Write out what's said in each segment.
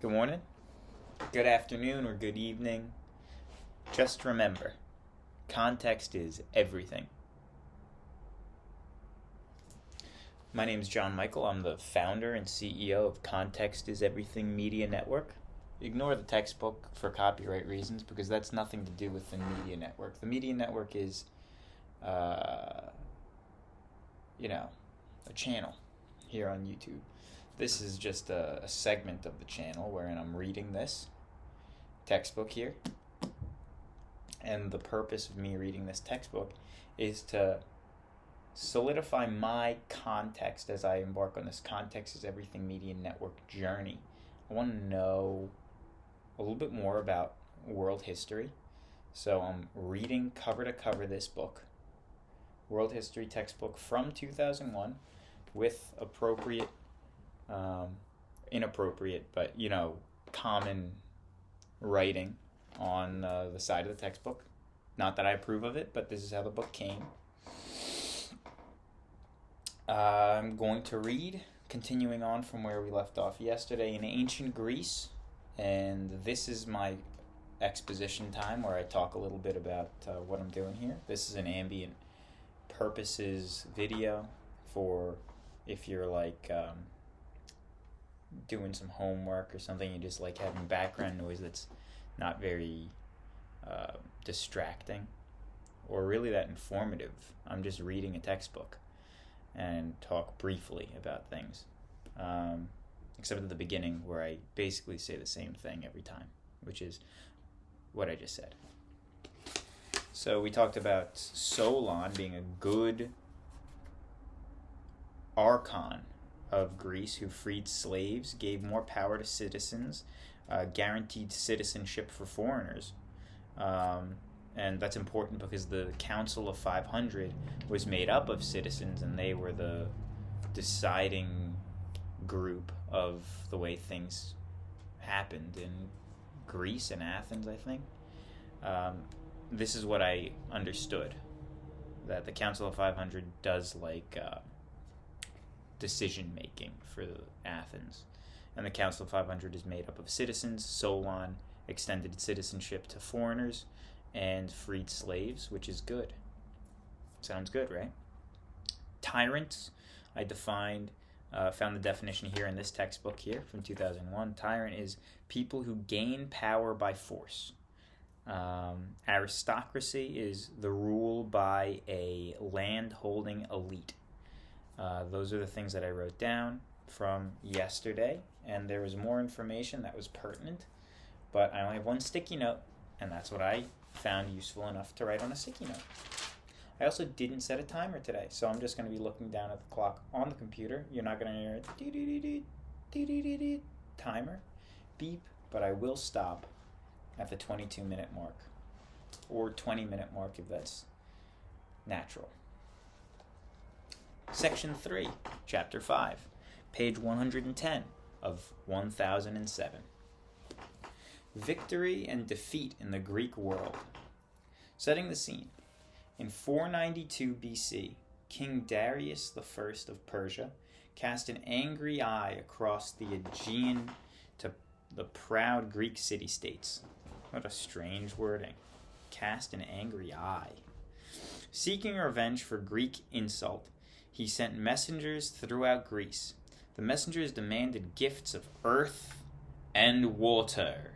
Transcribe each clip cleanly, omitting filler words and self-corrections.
Good morning, good afternoon, or good evening. Just remember, context is everything. My name is John Michael. I'm the founder and CEO of Context is Everything Media Network. Ignore the textbook for copyright reasons because that's nothing to do with the media network. The media network is, a channel here on YouTube. This is just a segment of the channel wherein I'm reading this textbook here. And the purpose of me reading this textbook is to solidify my context as I embark on this Context is Everything Media Network journey. I want to know a little bit more about world history. So I'm reading cover to cover this book, world history textbook from 2001 with appropriate, inappropriate, but common writing on the side of the textbook. Not that I approve of it, but this is how the book came. I'm going to read, continuing on from where we left off yesterday, in ancient Greece, and this is my exposition time where I talk a little bit about what I'm doing here. This is an ambient purposes video for if you're doing some homework or something, you just like having background noise that's not very distracting or really that informative. I'm just reading a textbook and talk briefly about things, except at the beginning where I basically say the same thing every time, which is what I just said. So we talked about Solon being a good archon of Greece who freed slaves, gave more power to citizens, guaranteed citizenship for foreigners. And that's important because the Council of 500 was made up of citizens, and they were the deciding group of the way things happened in Greece and Athens, I think. This is what I understood, that the Council of 500 does decision making for Athens, and the Council of 500 is made up of citizens. Solon extended citizenship to foreigners and freed slaves, which is good. Sounds good, right? Tyrants, I found the definition here in this textbook here from 2001. Tyrant is people who gain power by force. Aristocracy is the rule by a land-holding elite. Those are the things that I wrote down from yesterday, and there was more information that was pertinent, but I only have one sticky note, and that's what I found useful enough to write on a sticky note. I also didn't set a timer today, so I'm just going to be looking down at the clock on the computer. You're not going to hear a timer beep, but I will stop at the 22-minute mark, or 20-minute mark if that's natural. Section 3, Chapter 5, page 110 of 1007. Victory and defeat in the Greek world. Setting the scene. In 492 BC, King Darius I of Persia cast an angry eye across the Aegean to the proud Greek city-states. What a strange wording. Cast an angry eye. Seeking revenge for Greek insult, he sent messengers throughout Greece. The messengers demanded gifts of earth and water.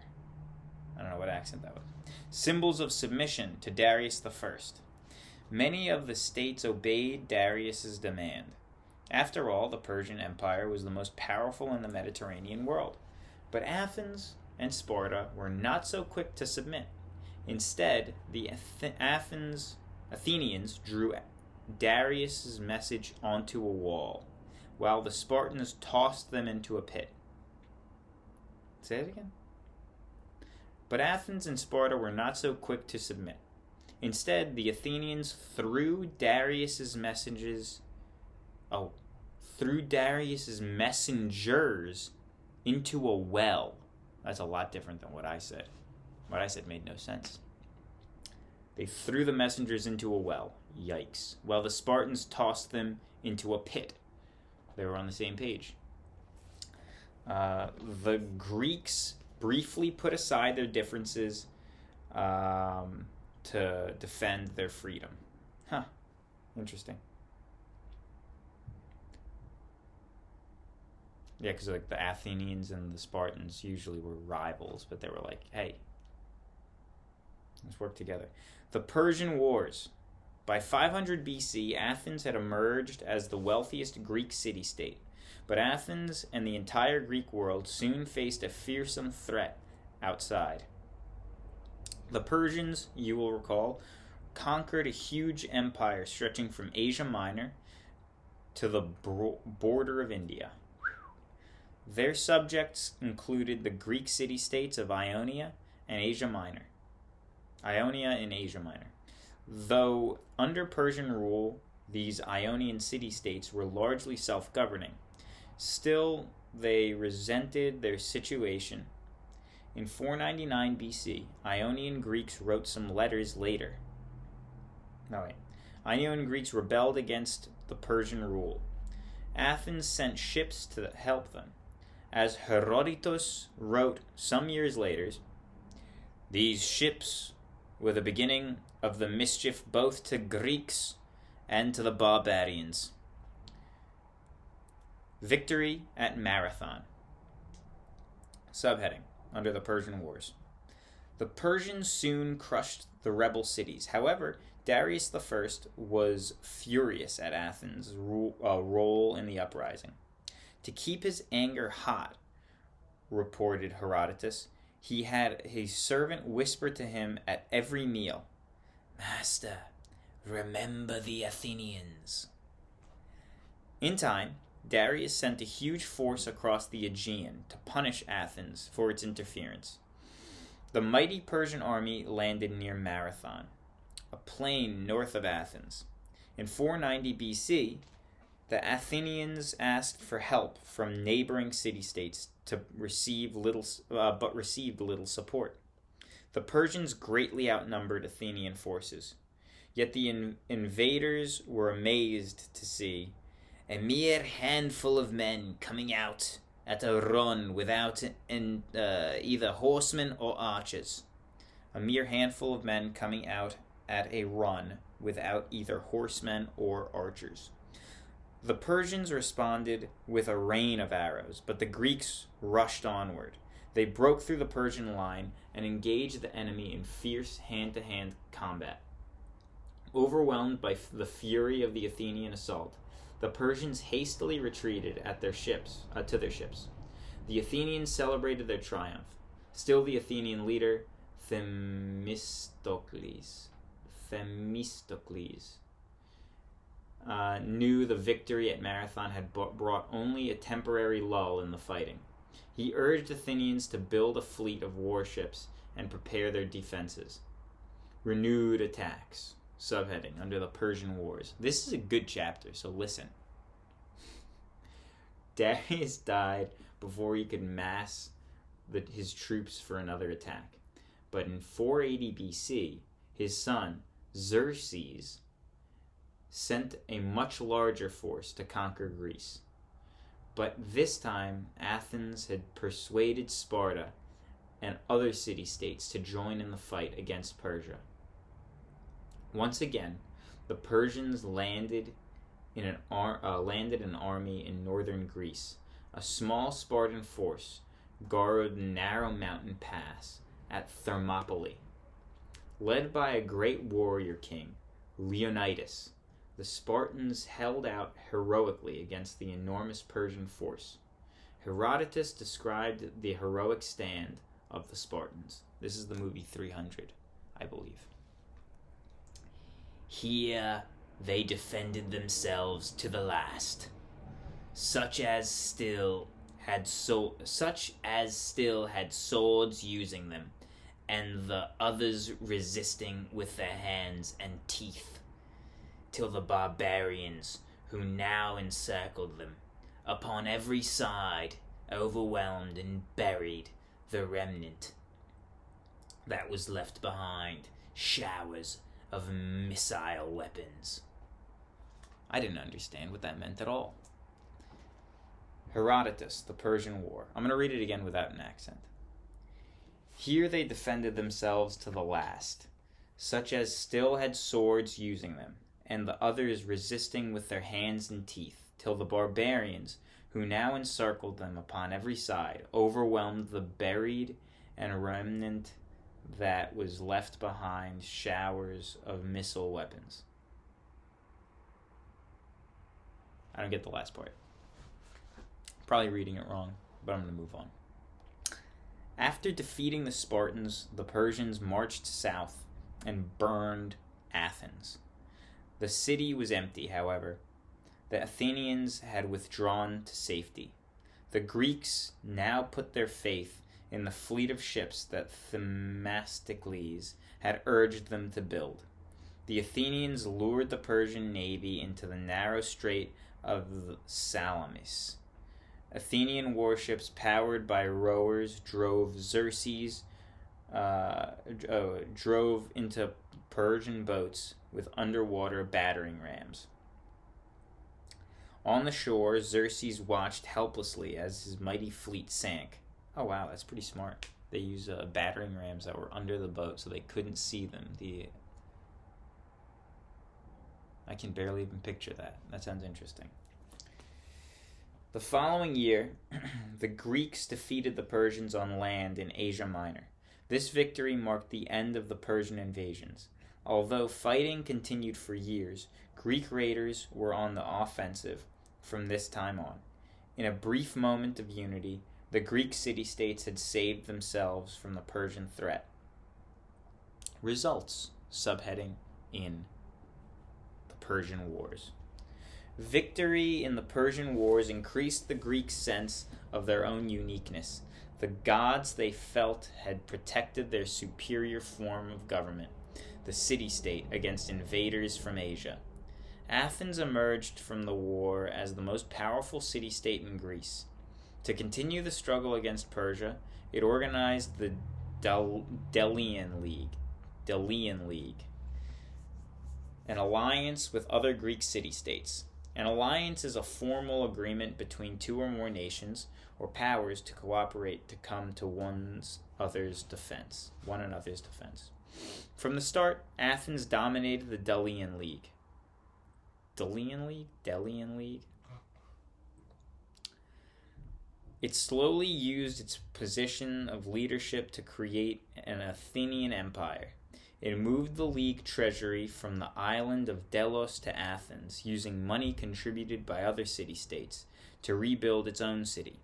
I don't know what accent that was. Symbols of submission to Darius I. Many of the states obeyed Darius's demand. After all, the Persian Empire was the most powerful in the Mediterranean world. But Athens and Sparta were not so quick to submit. Instead, the Athenians drew Darius's message onto a wall, while the Spartans tossed them into a pit. Say it again. But Athens and Sparta were not so quick to submit. Instead, the Athenians threw Darius's messengers into a well. That's a lot different than what I said. What I said made no sense. They threw the messengers into a well. Yikes. While the Spartans tossed them into a pit. They were on the same page. The Greeks briefly put aside their differences to defend their freedom. Huh. Interesting. Yeah, because like the Athenians and the Spartans usually were rivals, but they were like, hey, let's work together. The Persian Wars. By 500 BC, Athens had emerged as the wealthiest Greek city-state. But Athens and the entire Greek world soon faced a fearsome threat outside. The Persians, you will recall, conquered a huge empire stretching from Asia Minor to the border of India. Their subjects included the Greek city-states of Ionia and Asia Minor. Though under Persian rule, these Ionian city-states were largely self-governing. Still, they resented their situation. In 499 BC, Ionian Greeks wrote some letters later. Ionian Greeks rebelled against the Persian rule. Athens sent ships to help them. As Herodotus wrote some years later, these ships were the beginning of the mischief both to Greeks and to the barbarians. Victory at Marathon. Subheading, under the Persian Wars. The Persians soon crushed the rebel cities. However, Darius I was furious at Athens' role in the uprising. To keep his anger hot, reported Herodotus, he had his servant whisper to him at every meal, "Master, remember the Athenians." In time, Darius sent a huge force across the Aegean to punish Athens for its interference. The mighty Persian army landed near Marathon, a plain north of Athens. In 490 BC, the Athenians asked for help from neighboring city-states but received little support. The Persians greatly outnumbered Athenian forces, yet the invaders were amazed to see a mere handful of men coming out at a run without either horsemen or archers. A mere handful of men coming out at a run without either horsemen or archers. The Persians responded with a rain of arrows, but the Greeks rushed onward. They broke through the Persian line and engaged the enemy in fierce hand-to-hand combat. Overwhelmed by the fury of the Athenian assault, the Persians hastily retreated to their ships. The Athenians celebrated their triumph. Still, the Athenian leader, Themistocles, knew the victory at Marathon had brought only a temporary lull in the fighting. He urged Athenians to build a fleet of warships and prepare their defenses. Renewed attacks. Subheading, under the Persian Wars. This is a good chapter, so listen. Darius died before he could mass his troops for another attack. But in 480 BC, his son, Xerxes, sent a much larger force to conquer Greece. But this time, Athens had persuaded Sparta and other city-states to join in the fight against Persia. Once again, the Persians landed an army in northern Greece. A small Spartan force guarded the narrow mountain pass at Thermopylae. Led by a great warrior king, Leonidas, the Spartans held out heroically against the enormous Persian force. Herodotus described the heroic stand of the Spartans. This is the movie 300, I believe. Here they defended themselves to the last, such as still had swords using them, and the others resisting with their hands and teeth, till the barbarians, who now encircled them, upon every side overwhelmed and buried the remnant that was left behind, showers of missile weapons. I didn't understand what that meant at all. Herodotus, the Persian War. I'm going to read it again without an accent. Here they defended themselves to the last, such as still had swords using them, and the others resisting with their hands and teeth, till the barbarians, who now encircled them upon every side, overwhelmed the buried and remnant that was left behind showers of missile weapons. I don't get the last part. Probably reading it wrong, but I'm going to move on. After defeating the Spartans, the Persians marched south and burned Athens. The city was empty, however. The Athenians had withdrawn to safety. The Greeks now put their faith in the fleet of ships that Themistocles had urged them to build. The Athenians lured the Persian navy into the narrow strait of Salamis. Athenian warships powered by rowers drove into Persian boats with underwater battering rams. On the shore, Xerxes watched helplessly as his mighty fleet sank. Oh wow, that's pretty smart. They used battering rams that were under the boat so they couldn't see them. I can barely even picture that. That sounds interesting. The following year, the Greeks defeated the Persians on land in Asia Minor. This victory marked the end of the Persian invasions. Although fighting continued for years, Greek raiders were on the offensive from this time on. In a brief moment of unity, the Greek city-states had saved themselves from the Persian threat. Results, subheading in the Persian Wars. Victory in the Persian Wars increased the Greeks' sense of their own uniqueness. The gods, they felt, had protected their superior form of government, the city-state, against invaders from Asia. Athens emerged from the war as the most powerful city-state in Greece. To continue the struggle against Persia, it organized the Delian League, an alliance with other Greek city-states. An alliance is a formal agreement between two or more nations or powers to cooperate to come to one another's defense. From the start, Athens dominated the Delian League. Delian League? It slowly used its position of leadership to create an Athenian empire. It moved the League treasury from the island of Delos to Athens, using money contributed by other city-states to rebuild its own city.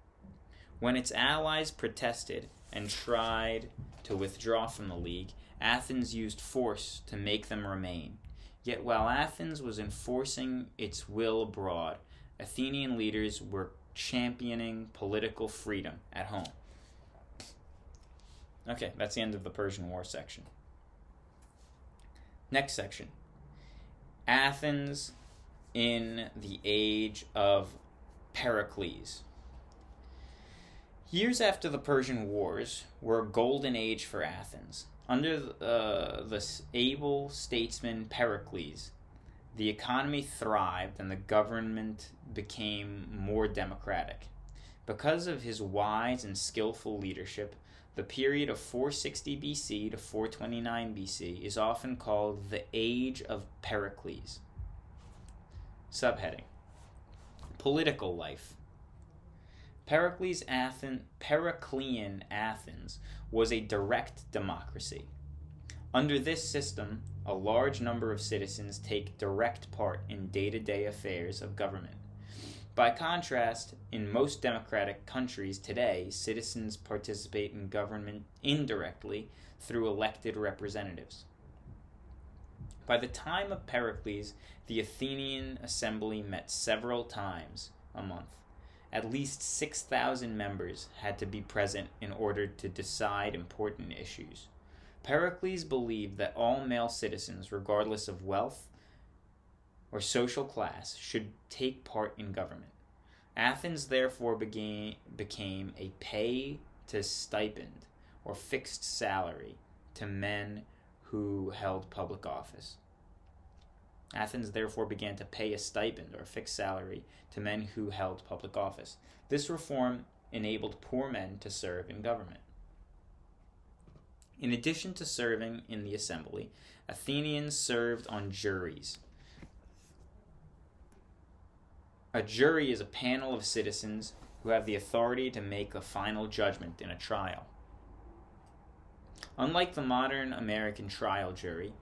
When its allies protested and tried to withdraw from the League, Athens used force to make them remain. Yet while Athens was enforcing its will abroad, Athenian leaders were championing political freedom at home. Okay, that's the end of the Persian War section. Next section. Athens in the age of Pericles. Years after the Persian Wars were a golden age for Athens. Under the able statesman Pericles, the economy thrived and the government became more democratic. Because of his wise and skillful leadership, the period of 460 BC to 429 BC is often called the Age of Pericles. Subheading: Political life. Periclean Athens was a direct democracy. Under this system, a large number of citizens take direct part in day-to-day affairs of government. By contrast, in most democratic countries today, citizens participate in government indirectly through elected representatives. By the time of Pericles, the Athenian assembly met several times a month. At least 6,000 members had to be present in order to decide important issues. Pericles believed that all male citizens, regardless of wealth or social class, should take part in government. Athens therefore became a pay-to-stipend, or fixed salary, to men who held public office. Athens therefore began to pay a stipend or a fixed salary to men who held public office. This reform enabled poor men to serve in government. In addition to serving in the assembly, Athenians served on juries. A jury is a panel of citizens who have the authority to make a final judgment in a trial. Unlike the modern American trial jury,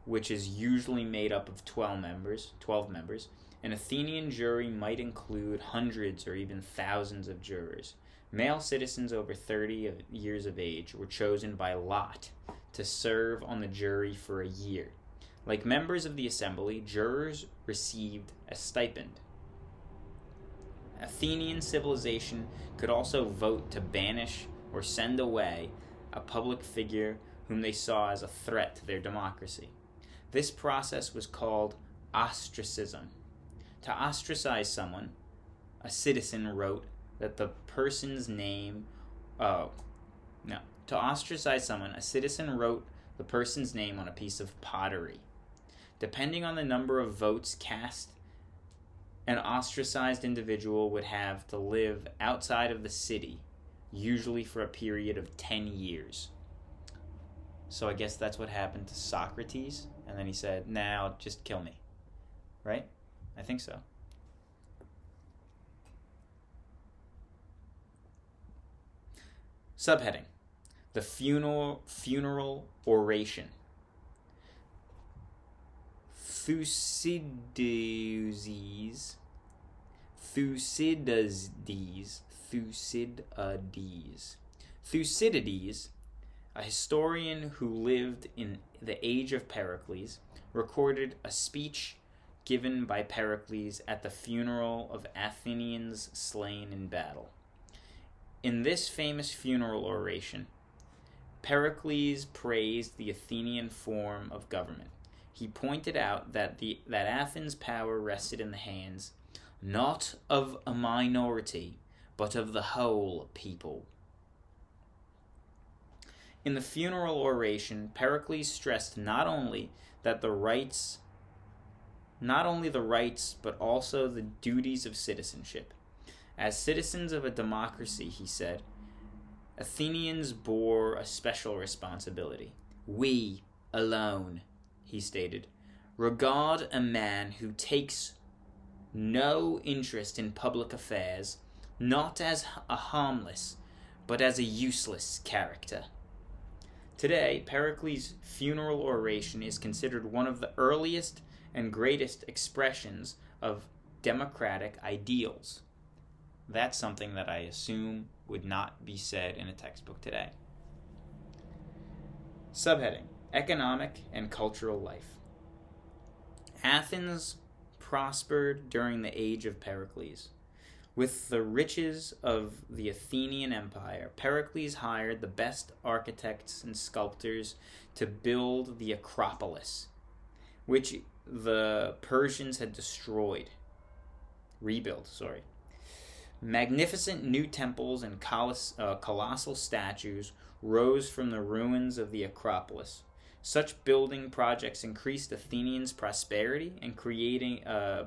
which is usually made up of 12 members, an Athenian jury might include hundreds or even thousands of jurors. Male citizens over 30 years of age were chosen by lot to serve on the jury for a year. Like members of the assembly, jurors received a stipend. Athenian civilization could also vote to banish or send away a public figure whom they saw as a threat to their democracy. This process was called ostracism. To ostracize someone, a citizen wrote that the person's name. To ostracize someone, a citizen wrote the person's name on a piece of pottery. Depending on the number of votes cast, an ostracized individual would have to live outside of the city, usually for a period of 10 years. So I guess that's what happened to Socrates, and then he said, "Now just kill me." Right? I think so. Subheading: the funeral oration. Thucydides, a historian who lived in the age of Pericles, recorded a speech given by Pericles at the funeral of Athenians slain in battle. In this famous funeral oration, Pericles praised the Athenian form of government. He pointed out that Athens' power rested in the hands not of a minority, but of the whole people. In the funeral oration, Pericles stressed not only the rights, but also the duties of citizenship. As citizens of a democracy, he said, Athenians bore a special responsibility. "We alone," he stated, "regard a man who takes no interest in public affairs, not as a harmless, but as a useless character." Today, Pericles' funeral oration is considered one of the earliest and greatest expressions of democratic ideals. That's something that I assume would not be said in a textbook today. Subheading: economic and cultural life. Athens prospered during the age of Pericles. With the riches of the Athenian Empire, Pericles hired the best architects and sculptors to build the Acropolis, which the Persians had rebuilt. Magnificent new temples and colossal statues rose from the ruins of the Acropolis. Such building projects increased Athenians' prosperity and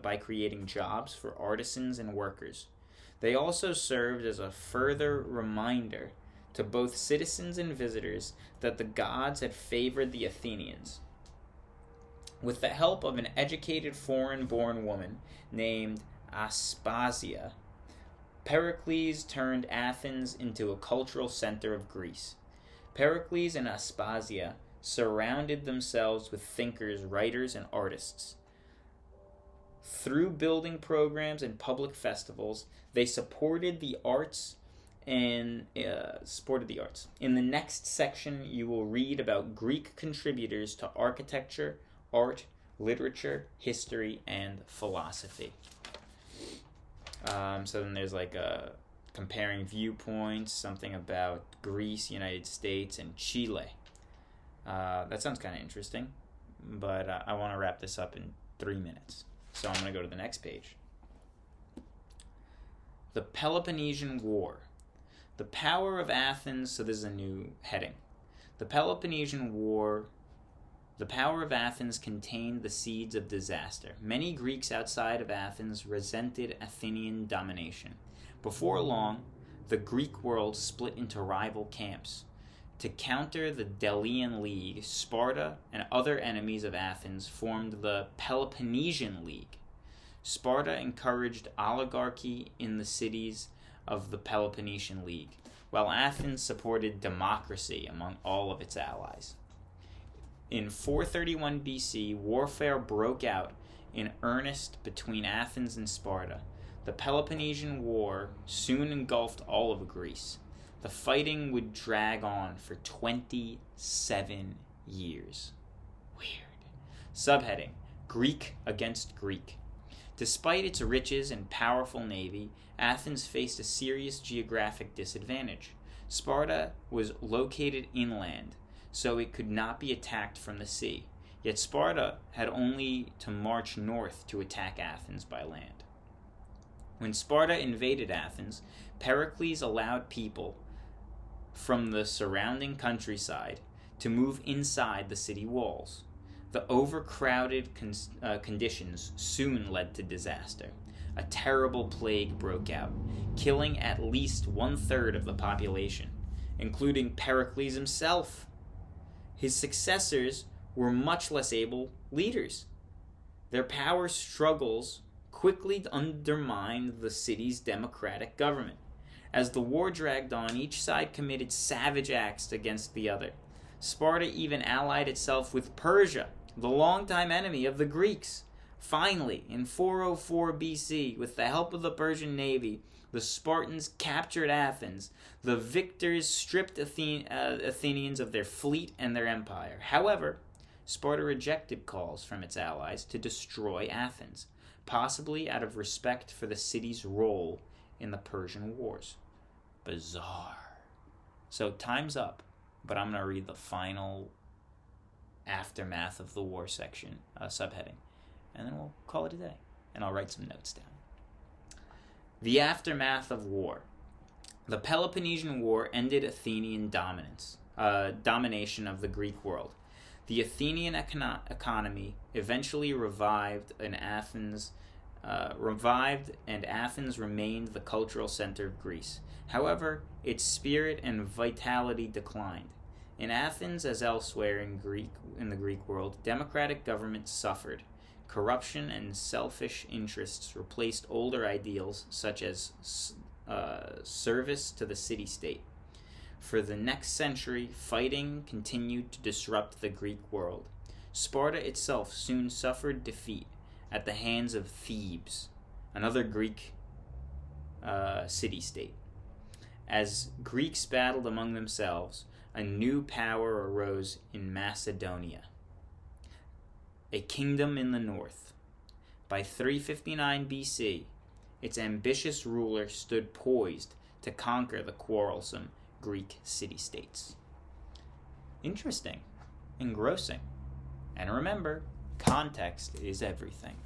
by creating jobs for artisans and workers. They also served as a further reminder to both citizens and visitors that the gods had favored the Athenians. With the help of an educated foreign-born woman named Aspasia, Pericles turned Athens into a cultural center of Greece. Pericles and Aspasia surrounded themselves with thinkers, writers, and artists. Through building programs and public festivals, they supported the arts. In the next section, you will read about Greek contributors to architecture, art, literature, history, and philosophy. So then there's comparing viewpoints, something about Greece, United States, and Chile. That sounds kind of interesting, but I want to wrap this up in 3 minutes. So I'm going to go to the next page. The Peloponnesian War. The power of Athens, so this is a new heading. The Peloponnesian War The power of Athens contained the seeds of disaster. Many Greeks outside of Athens resented Athenian domination. Before long, the Greek world split into rival camps. To counter the Delian League, Sparta and other enemies of Athens formed the Peloponnesian League. Sparta encouraged oligarchy in the cities of the Peloponnesian League, while Athens supported democracy among all of its allies. In 431 BC, warfare broke out in earnest between Athens and Sparta. The Peloponnesian War soon engulfed all of Greece. The fighting would drag on for 27 years. Weird. Subheading: Greek against Greek. Despite its riches and powerful navy, Athens faced a serious geographic disadvantage. Sparta was located inland, so it could not be attacked from the sea. Yet Sparta had only to march north to attack Athens by land. When Sparta invaded Athens, Pericles allowed people from the surrounding countryside to move inside the city walls. The overcrowded conditions soon led to disaster. A terrible plague broke out, killing at least 1/3 of the population, including Pericles himself. His successors were much less able leaders. Their power struggles quickly undermined the city's democratic government. As the war dragged on, each side committed savage acts against the other. Sparta even allied itself with Persia, the longtime enemy of the Greeks. Finally, in 404 BC, with the help of the Persian navy, the Spartans captured Athens. The victors stripped Athenians of their fleet and their empire. However, Sparta rejected calls from its allies to destroy Athens, possibly out of respect for the city's role in the Persian Wars. Bizarre. So time's up, but I'm going to read the final aftermath of the war section, subheading, and then we'll call it a day, and I'll write some notes down. The aftermath of war. The Peloponnesian War ended Athenian domination of the Greek world. The Athenian economy eventually revived, and Athens remained the cultural center of Greece. However, its spirit and vitality declined. In Athens, as elsewhere in the Greek world, democratic government suffered. Corruption and selfish interests replaced older ideals such as service to the city-state. For the next century, fighting continued to disrupt the Greek world. Sparta itself soon suffered defeat at the hands of Thebes, another Greek city-state. As Greeks battled among themselves, a new power arose in Macedonia, a kingdom in the north. By 359 BC, its ambitious ruler stood poised to conquer the quarrelsome Greek city-states. Interesting, engrossing, and remember, context is everything.